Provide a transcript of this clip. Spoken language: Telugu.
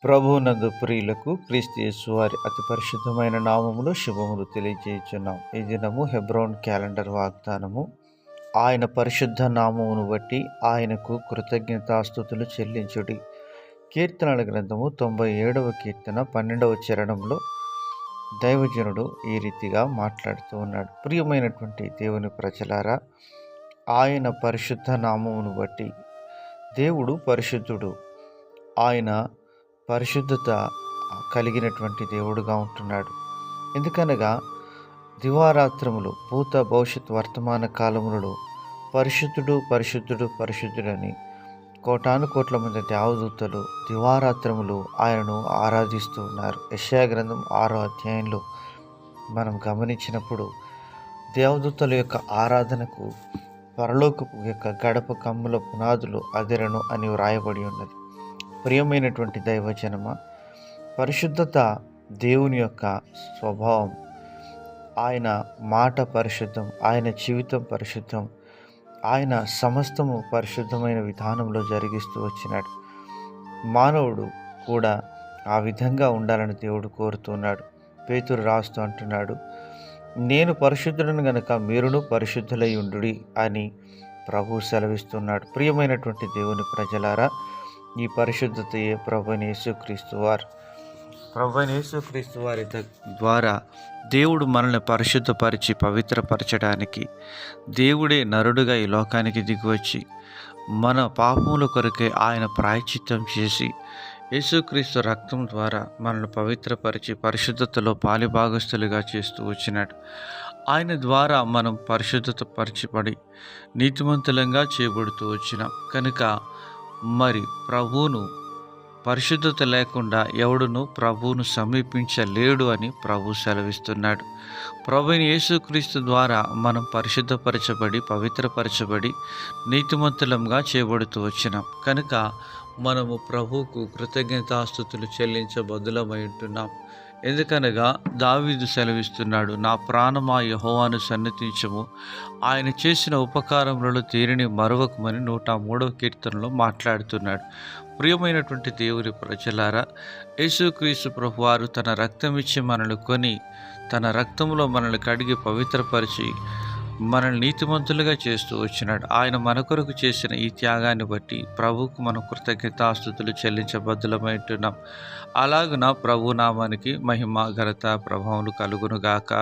ప్రభువునందు ప్రియులకు క్రీస్తు యేసు వారి అతి పరిశుద్ధమైన నామములో శుభములు తెలియజేయుచున్నాం. ఈ దినము హెబ్రోన్ క్యాలెండర్ వాగ్దానము. ఆయన పరిశుద్ధ నామమును బట్టి ఆయనకు కృతజ్ఞతాస్తుతులు చెల్లించుడి. కీర్తనల గ్రంథము 97వ కీర్తన 12వ చరణంలో దైవజనుడు ఈ రీతిగా మాట్లాడుతూ ఉన్నాడు. ప్రియమైనటువంటి దేవుని ప్రజలారా, ఆయన పరిశుద్ధ నామమును బట్టి, దేవుడు పరిశుద్ధుడు, ఆయన పరిశుద్ధత కలిగినటువంటి దేవుడుగా ఉంటున్నాడు. ఎందుకనగా దివారాత్రములు, భూత భవిష్యత్ వర్తమాన కాలములలో పరిశుద్ధుడు పరిశుద్ధుడు పరిశుద్ధుడని కోటాను కోట్ల మంది దేవదూతలు దివారాత్రములు ఆయనను ఆరాధిస్తూ ఉన్నారు. యెషయా గ్రంథం 6వ అధ్యాయంలో మనం గమనించినప్పుడు దేవదూతల యొక్క ఆరాధనకు పరలోకపు యొక్క గడప కమ్ముల పునాదులు అదిరను అని వ్రాయబడి ఉన్నది. ప్రియమైనటువంటి దైవజనమ, పరిశుద్ధత దేవుని యొక్క స్వభావం. ఆయన మాట పరిశుద్ధం, ఆయన జీవితం పరిశుద్ధం, ఆయన సమస్తము పరిశుద్ధమైన విధానంలో జరిగిస్తూ వచ్చినాడు. మానవుడు కూడా ఆ విధంగా ఉండాలని దేవుడు కోరుతున్నాడు. పేతురు రాస్తూ అంటున్నాడు, నేను పరిశుద్ధులను గనక మీరును పరిశుద్ధులై ఉండుడి అని ప్రభు సెలవిస్తున్నాడు. ప్రియమైనటువంటి దేవుని ప్రజలారా, ఈ పరిశుద్ధతయే ప్రభువైన యేసుక్రీస్తు వారి ద్వారా దేవుడు మనల్ని పరిశుద్ధపరిచి పవిత్రపరచడానికి దేవుడే నరుడుగా ఈ లోకానికి దిగివచ్చి మన పాపముల కొరకే ఆయన ప్రాయశ్చిత్తం చేసి యేసుక్రీస్తు రక్తం ద్వారా మనల్ని పవిత్రపరిచి పరిశుద్ధతలో పాలిభాగస్తులుగా చేస్తూ వచ్చినాడు. ఆయన ద్వారా మనం పరిశుద్ధత పరిచిపడి నీతిమంతులంగా చేయబడుతూ వచ్చినాం. కనుక మరి ప్రభువును పరిశుద్ధత లేకుండా ఎవడును ప్రభువును సమీపించలేడు అని ప్రభు సెలవిస్తున్నాడు. ప్రభువైన యేసుక్రీస్తు ద్వారా మనం పరిశుద్ధపరచబడి పవిత్రపరచబడి నీతిమంతులంగా చేయబడుతూ వచ్చినాం. కనుక మనము ప్రభువుకు కృతజ్ఞతాస్తుతులు చెల్లించబద్దులమై ఉంటున్నాం. ఎందుకనగా దావీదు సెలవిస్తున్నాడు, నా ప్రాణమా యెహోవాను సన్నతించుము, ఆయన చేసిన ఉపకారములలో తీరిని మరవకమని 103వ కీర్తనలో మాట్లాడుతున్నాడు. ప్రియమైనటువంటి దేవుని ప్రజలారా, యేసుక్రీస్తు ప్రభువారు తన రక్తం ఇచ్చి మనల్ని కొని తన రక్తంలో మనల్ని కడిగి పవిత్రపరిచి మనల్ని నీతిమంతులుగా చేస్తూ వచ్చినాడు. ఆయన మన కొరకు చేసిన ఈ త్యాగాన్ని బట్టి ప్రభువుకు మనం కృతజ్ఞతాస్తుతులు చెల్లించబద్దులమై ఉంటున్నాం. అలాగున ప్రభు నామానికి మహిమ ఘనత ప్రభావములు కలుగునుగాక.